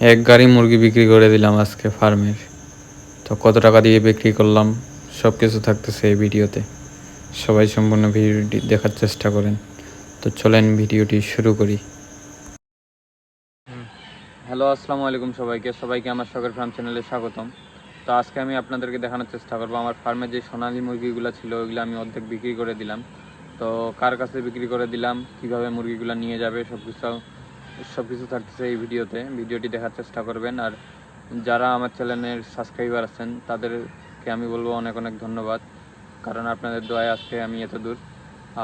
এক গাড়ি মুরগি বিক্রি করে দিলাম আজকে ফার্মের। তো কত টাকা দিয়ে বিক্রি করলাম সব কিছু থাকতেছে এই ভিডিওতে। সবাই সম্পূর্ণ ভিডিওটি দেখার চেষ্টা করেন। তো চলেন ভিডিওটি শুরু করি। হ্যালো, আসসালামু আলাইকুম সবাইকে আমার শখের ফার্ম চ্যানেলে স্বাগতম। তো আজকে আমি আপনাদেরকে দেখানোর চেষ্টা করবো আমার ফার্মে যে সোনালী মুরগিগুলো ছিল ওইগুলো আমি অর্ধেক বিক্রি করে দিলাম। তো কার কাছে বিক্রি করে দিলাম, কিভাবে মুরগিগুলো নিয়ে যাবে, সব কিছু থাকতেছে এই ভিডিওটি দেখার চেষ্টা করবেন। আর যারা আমার চ্যানেলের সাবস্ক্রাইবার আছেন তাদেরকে আমি বলবো অনেক অনেক ধন্যবাদ, কারণ আপনাদের দয়ায় আজকে আমি এত দূর।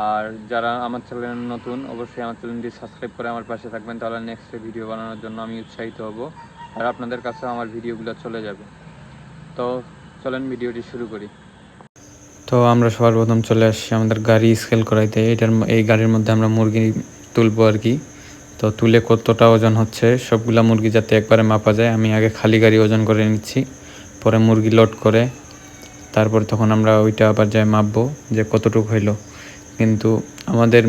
আর যারা আমার চ্যানেলে নতুন, অবশ্যই আমার চ্যানেলটি সাবস্ক্রাইব করে আমার পাশে থাকবেন, তাহলে নেক্সট ভিডিও বানানোর জন্য আমি উৎসাহিত হব আর আপনাদের কাছে আমার ভিডিওগুলো চলে যাবে। তো চলেন ভিডিওটি শুরু করি। তো আমরা সবার প্রথম চলে আসছি আমাদের গাড়ি স্কেল করাইতে। এই গাড়ির মধ্যে আমরা মুরগি তুলবো আর কি। তো তুলে কতটা ওজন হচ্ছে সবগুলা মুরগি যাতে একবারে মাপা যায়, আমি আগে খালি গাড়ি ওজন করে নিচ্ছি, পরে মুরগি লোড করে তারপর তখন আমরা ওইটা আবার যাই মাপবো যে কতটুকু হইলো। কিন্তু আমাদের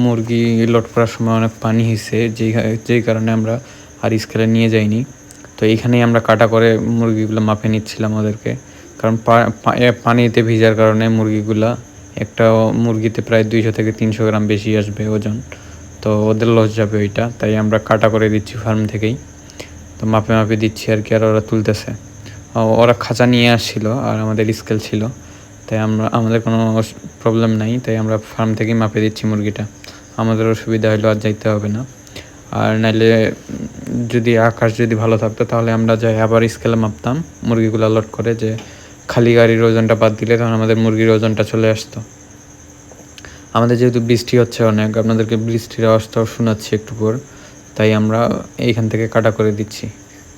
মুরগি লোড করার সময় অনেক পানি হয়েছে, যেই কারণে আমরা আর স্কেলে নিয়ে যাইনি। তো এইখানেই আমরা কাটা করে মুরগিগুলো মাপে নিচ্ছিলাম ওদেরকে, কারণ পানিতে ভিজার কারণে মুরগিগুলা একটা মুরগিতে প্রায় 200 থেকে 300 গ্রাম বেশি আসবে ওজন। তো ওদের লস যাবে ওইটা, তাই আমরা কাটা করে দিচ্ছি ফার্ম থেকেই। তো মাপে দিচ্ছি আর কি। আর ওরা তুলতেছে, ওরা খাঁচা নিয়ে আসছিল আর আমাদের স্কেল ছিল, তাই আমাদের কোনো প্রবলেম নাই, তাই আমরা ফার্ম থেকেই মাপে দিচ্ছি মুরগিটা। আমাদের অসুবিধা হলো আর যাইতে হবে না। আর নাইলে যদি আকাশ যদি ভালো থাকতো তাহলে আমরা যাই আবার স্কেলে মাপতাম মুরগিগুলো লোড করে, যে খালি গাড়ির ওজনটা বাদ দিলে তখন আমাদের মুরগির ওজনটা চলে আসতো। আমাদের যেহেতু বৃষ্টি হচ্ছে অনেক, আপনাদেরকে বৃষ্টির আওয়াজটাও শোনাচ্ছি একটু পর, তাই আমরা এইখান থেকে কাটা করে দিচ্ছি।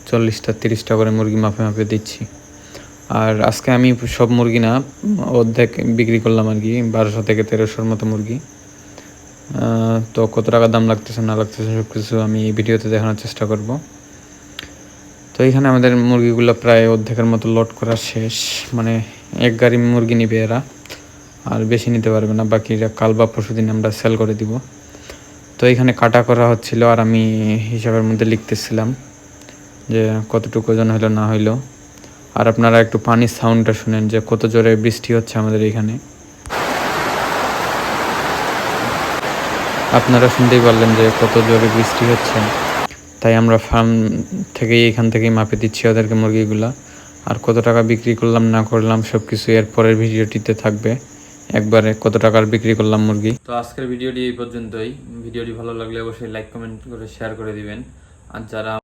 40টা 30টা করে মুরগি মাপে দিচ্ছি। আর আজকে আমি সব মুরগি না, অর্ধেক বিক্রি করলাম আর কি, 1200 থেকে 1300-র মতো মুরগি। তো কত টাকা দাম লাগতেছে না লাগতেছে সব কিছু আমি এই ভিডিওতে দেখানোর চেষ্টা করব। তো এইখানে আমাদের মুরগিগুলো প্রায় অর্ধেকের মতো লোড করা শেষ, মানে এক গাড়ি মুরগি নিবে এরা, আর বেশি নিতে পারবে না, বাকিরা কাল বা পরশু দিন আমরা সেল করে দিব। তো এইখানে কাটা করা হচ্ছিল আর আমি হিসাবের মধ্যে লিখতেছিলাম যে কতটুকু ওজন হইলো না হইলো। আর আপনারা একটু পানির সাউন্ডটা শুনেন যে কত জোরে বৃষ্টি হচ্ছে আমাদের এইখানে। আপনারা শুনতেই পারলেন যে কত জোরে বৃষ্টি হচ্ছে, তাই আমরা ফার্ম থেকেই এখান থেকেই মাপে দিচ্ছি ওদেরকে মুরগিগুলা। আর কত টাকা বিক্রি করলাম না করলাম সব কিছু এর পরের ভিডিওটিতে থাকবে, একবারে কত টাকার বিক্রি করলাম মুরগি। তো আজকের ভিডিওটি এই পর্যন্তই। ভিডিওটি ভালো লাগলে অবশ্যই লাইক কমেন্ট করে শেয়ার করে দিবেন। আর যারা